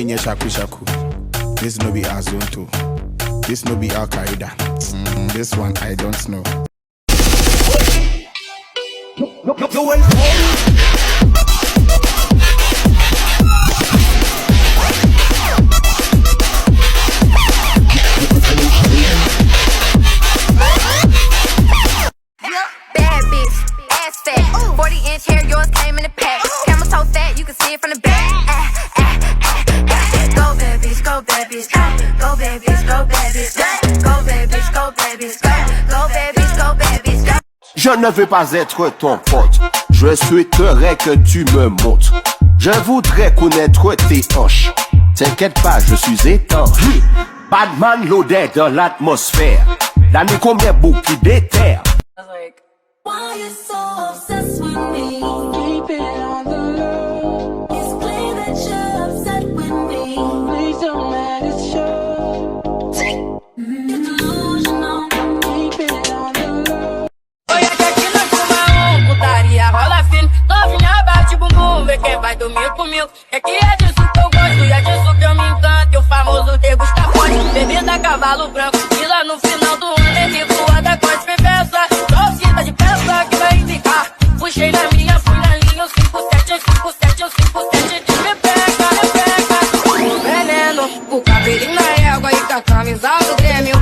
nye shaku shaku. This no be Azonto. This no be Al Qaeda. This one I don't know. Bad bitch, ass fat, 40-inch hair, yours came in the pack. Camera so fat, you can see it from the back. Go bad bitch, go bad bitch, go bad bitch, go bad bitch, go bad bitch, go bad bitch, go bad bitch, go bad bitch, go. Je ne veux pas être ton pote. Je souhaiterais que tu me montres. Je voudrais connaître tes hanches. T'inquiète pas, je suis étanche. Badman loaded dans l'atmosphère. La nuit combien beaucoup qui déterre. Why you so obsessed with me? Keep it on the low. It's clear that you're upset with me. Please don't let it show. It's delusional. Keep it on the low. Olha que aqui nós fuma putaria rola fino. Novinha bate bumbum, vê quem vai dormir comigo. É que é disso que eu gosto e é disso que eu me encanto. E o famoso degusta forte, bebida cavalo branco. E lá no final do ano ele voa da corte festa. Torcida de peça que vai indicar. Puxei na minha, fui na linha, eu 5-7, eu 5-7, eu 5-7. Me pega, me pega. Veneno, o cabelinho na égua e com a camisa do Grêmio.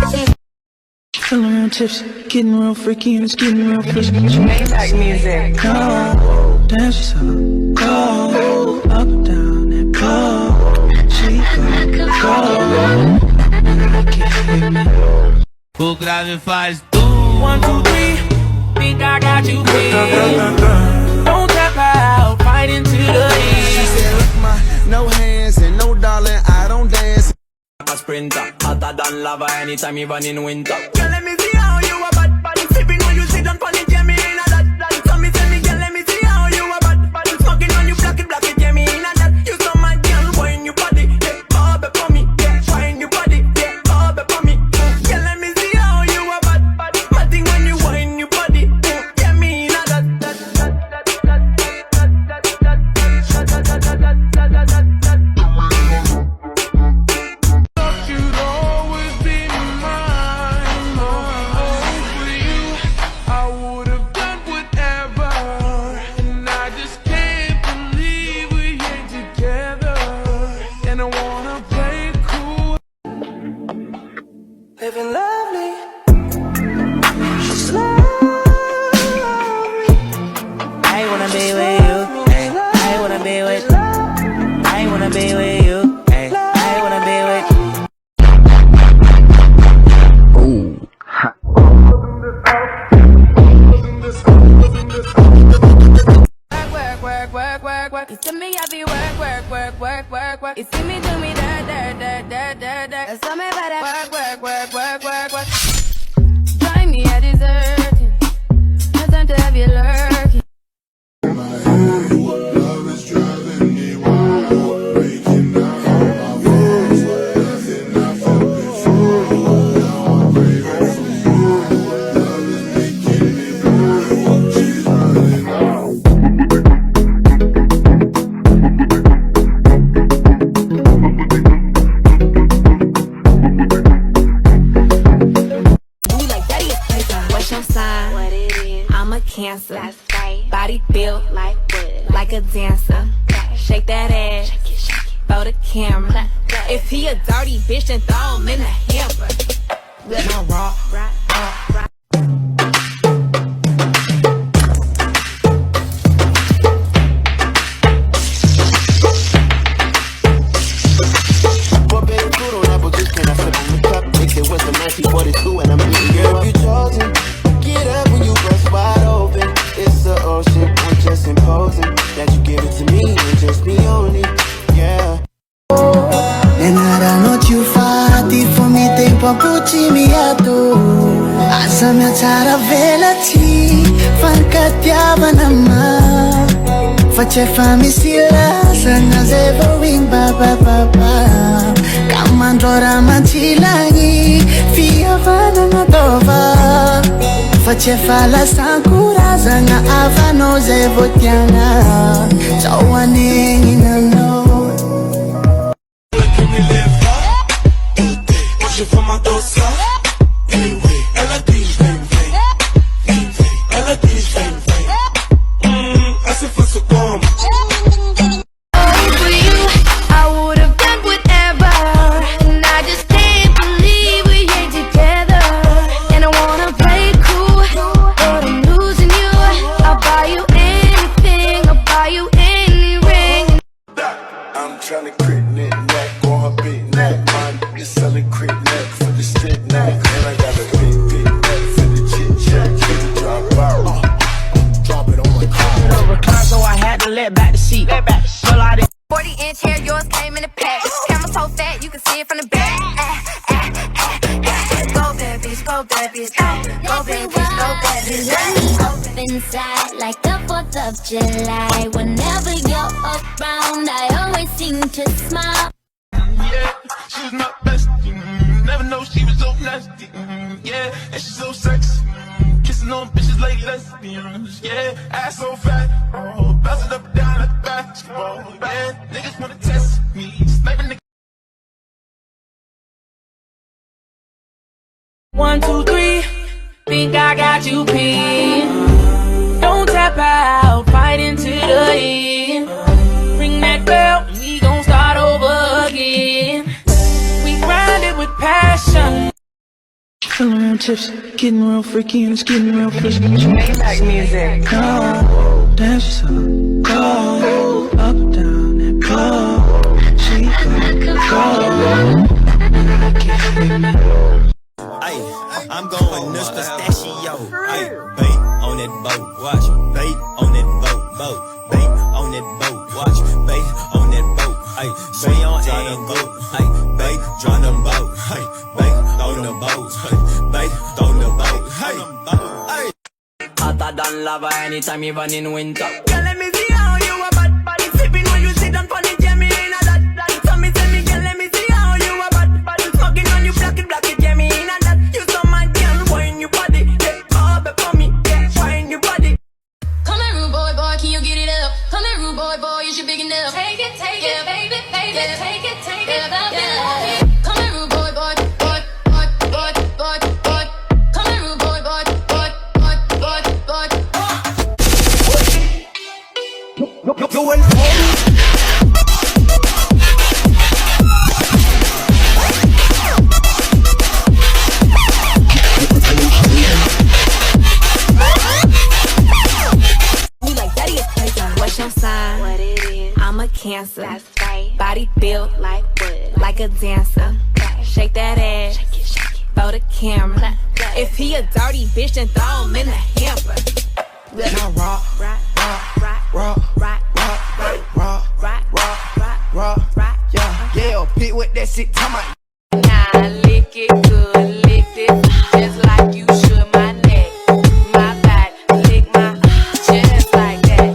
Feeling real tipsy, getting real freaky, and it's getting real fishy. Maybach music. Go, dance yourself, go, up and down and go. She go, I can't hear me. O grave faz 1, 2, 3. Think I got you beat. Don't tap out, fight into the heat. She said, look my, no hands and no darling, I don't dance. A sprinter, hotter than lava anytime even in winter. Girl, let me see how you a bad body sipping when you sit down on it, yeah, me in a that. So me tell me, girl, let me see how you a bad body smoking on you, block it, yeah, me in a that. You so my girl, wine your body, yeah, bob it for me, yeah, wine your body, yeah, bob it for me. Girl, let me see how you a bad body, my thing when you wine your body, yeah, me in a that. You'd always be mine, for you I would have done whatever. And I just can't believe we ain't together. And I wanna play it cool. Living lovely, slowly. I wanna be with you, ay. I wanna be with, I wanna be with you, ay. I wanna be with you. Work. You see me, I be work. You see me do me that. Tell me about that work. Drive me a dessert. No time to have you lurking. Love is driving me wild, breaking down all my walls. Nothing I felt before. Now I'm craving for you. Love is making me blue. She's running out. What's your sign? What it is? I'm a Cancer. That's right. Body built Like what? like a dancer. Shake that ass for the camera. If he a dirty bitch, then throw him in the hamper. My rock. But baby, food on apple juice, can I sip on the cup? Mix it with some 1942 and I'm eating it up. You chosen, get up when you bust wide open. It's the ocean, I'm just imposing that you give it to me and just be on it, yeah. And I don't know you fatti for me tempo a cucimi a tu. Asa mia cara vela ci farcattiava na ma. Faceva stila sana zevo wing ba ba ba ba. Kamandora manchilani fia vada na dova. Faceva la sankura zanga avano zevo tiana. Ciao aneni na no. her big neck, man. You're selling quick neck for the stick neck. And I got a big neck for the chit chat. For the drop out. Drop it on my car. Recline, so I had to let back the seat. Pull out it. 40-inch hair, yours came in a pack. Camera so fat, you can see it from the back. Go bad bitch, go bad bitch, go bad bitch, go bad bitch. Up inside like the 4th of July. Whenever you're around, I always seem to smile. Yeah, she was my bestie. Never know she was so nasty. Yeah, and she's so sexy. Kissing on bitches like lesbians. Yeah, ass so fat. Oh, bouncing up and down like basketball. Yeah, niggas wanna test me. Sniping niggas. 1, 2, 3. Think I got you pinned. Don't tap out, fight into the end. Ring that bell, we gon' start over again. We grind it with passion. Feeling real tips, getting real freaky and it's getting real fishy. Maybach music. Go, dance yourself. Go, up and down and go. She go. I can feel me. Ay, I'm going Mr. Pistachio. Ay, bait on that boat, watch. Bait on that boat. Bait on that boat, watch. Bait on that boat. Ay, stay on angle. Ay, bait on the boat. Ay, bait on the boat. Bait on the boat. Ay, hotter than lava anytime even in winter. Girl, let me see how you a bad body sipping when you sit down on the jammy in a that. So me say me, girl, let me see how you a bad body smoking on you black it, jammy in a that. You so mad, girl, wine your body, yeah, bob it for me, yeah, wine your body. Come here, rude boy, boy, can you get it up? Come here, rude boy, boy, is you big enough? Take it, yeah, baby, baby, yeah, take it, yeah, yeah. Come here, rude boy, boy, boy, boy, boy, boy, boy. Come here, rude boy, boy, boy, boy, boy, boy. You will What's your sign? What it is? I'm a Cancer. That's right. Body built like wood, like a dancer. Okay. Shake that ass. Shake it, shake it. Throw the camera. Clap, clap. If he a dirty bitch, then throw him in the hamper. now rock, Rock, rock, rock, rock, rock, rock, rock, rock, rock, rock, rock, rock. yeah, Pete with that shit, come on. Now lick it good, lick this just like you should my neck, my back, lick my chest like that.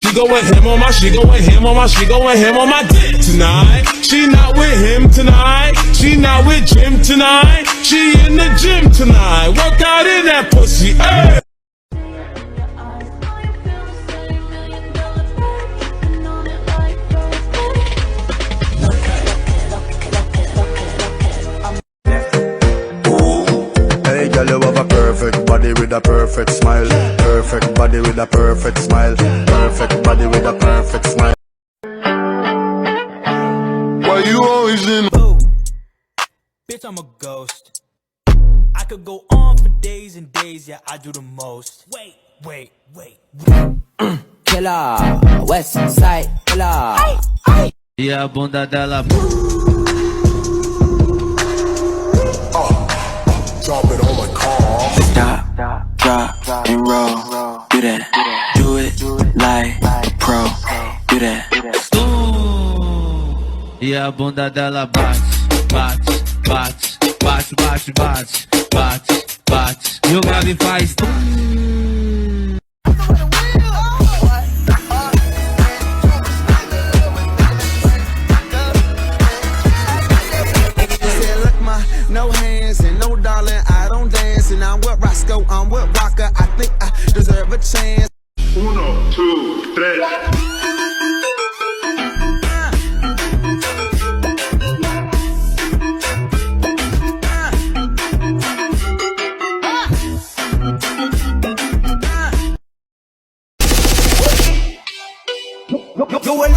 She going ham on my, she going ham on my, she going ham on my dick tonight. She not with him tonight. She not with Jim tonight. She in the gym tonight. Work out in that pussy. Hey. Hey, girl, you have a perfect body with a perfect smile. Perfect body with a perfect smile. Perfect body with a perfect smile. Why you always in? bitch, I'm a ghost. I could go on for days and days, yeah, I do the most. Wait. Killer, West Side Killer. E a bunda dela. Drop it on my car. Stop, drop, and roll. Do that, do it like pro. Do that. E a bunda dela bate, bate, bate, bate, bate, bate, bate, bate. E o grave faz. No hands and no darling, I don't dance. And I'm with Roscoe, I'm with Walker. I think I deserve a chance. 1, 2, 3. Going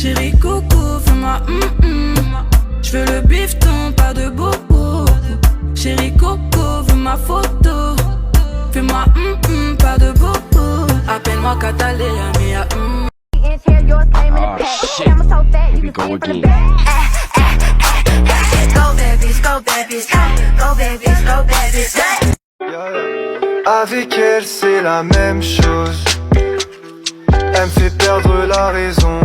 Chérie coco, fais-moi J'veux le bifton, pas de bobo. Chérie coco, veux ma photo. Fais-moi pas de bobo. Appelle-moi Catalina, mia Shit, here we go again. Go babies, go babies, go babies, go babies. Avec elle c'est la même chose. Elle me fait perdre la raison.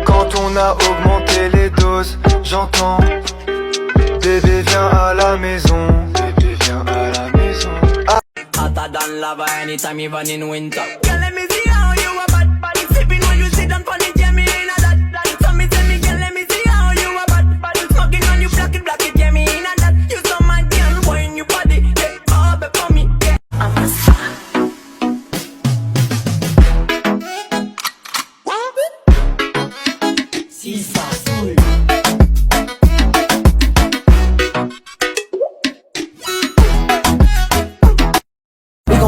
Quand on a augmenté les doses, j'entends bébé viens à la maison. Bébé viens à la maison. Hotter than lava anytime, even in winter. Girl, let me see how you a bad body sipping when you sit down on the jammy in a that. So me tell me, girl, let me see how you a bad body smoking on you black it, jammy in a that. You so mad, girl, wine your body, yeah, oh, but for me, yeah. I'm a star.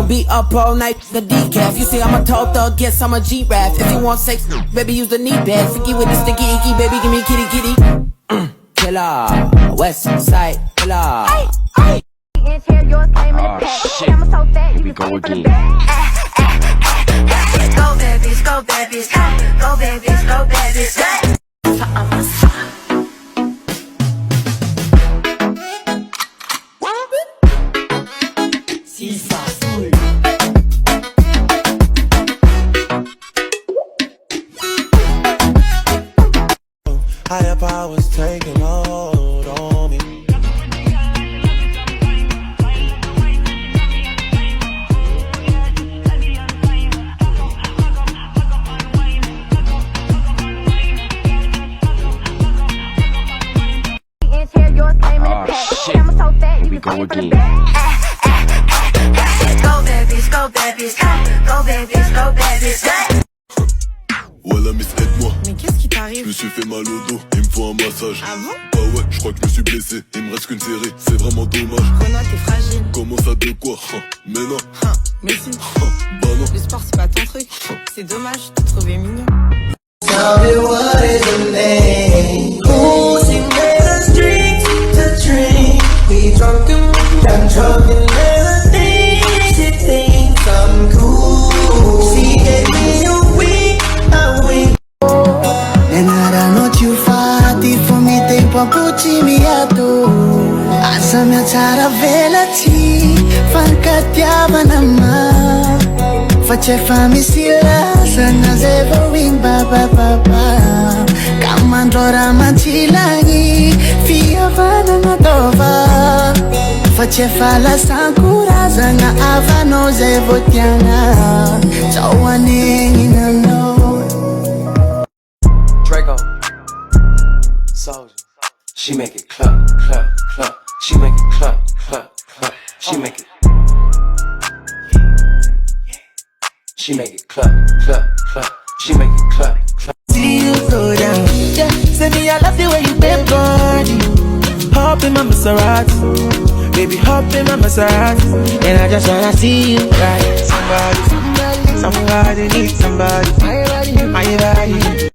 Be up all night, the decaf. You say I'm a tall thug, yes I'm a G-Rap. If you want sex, baby use the knee pad. Freaky with the sticky icky, baby give me kitty kitty. Killer, West Side killer. Shit, here we go again. Go babies, go babies, go babies, go babies. I'm a star. Higher powers taking hold on me. Shit, here we go again. Go babies, go babies, go babies, go babies. Voilà Miss aide-moi. Mais qu'est-ce qui t'arrive? Je me suis fait mal au dos, il me faut un massage. Ah bon? Bah ouais, je crois que je me suis blessé, il me reste qu'une série, c'est vraiment dommage. Renan, t'es fragile. Comment ça de quoi? Mais non, Mais si, bah non. le sport c'est pas ton truc. C'est dommage, je t'ai trouvé mignon. Tell me what is the name? Who's in the drink to drink? We drunk and drunk and little things to think I'm cool. See me away. Nenarano ti fatti fumi tempo cucimiato. Asa mia cara velaci fancatiava na ma. Facevami sila sana zevo wing ba ba ba ba. Kamandora macilangi fiavana na dova. Faceva la sankura zanga avano zevo tiana. Chawanengi na no. Draco, Soldier, she make it clap, clap, clap. She make it clap, clap, clap. She make it. She make it clap, clap, clap. She make it clap, clap. See you go down. Yeah, say me I love the way you bend body. Hop in my Maserati, baby hop in my Maserati. And I just wanna see you right. Somebody needs somebody. My body.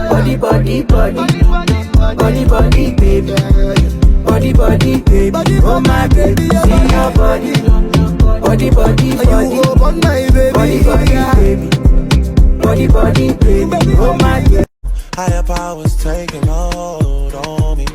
Body, body, body, body, body, baby. Body, body, baby. Oh my baby, see your body. Body, body, body. Body, body, baby. Body, body, baby. Oh my baby. Higher powers taking hold on me.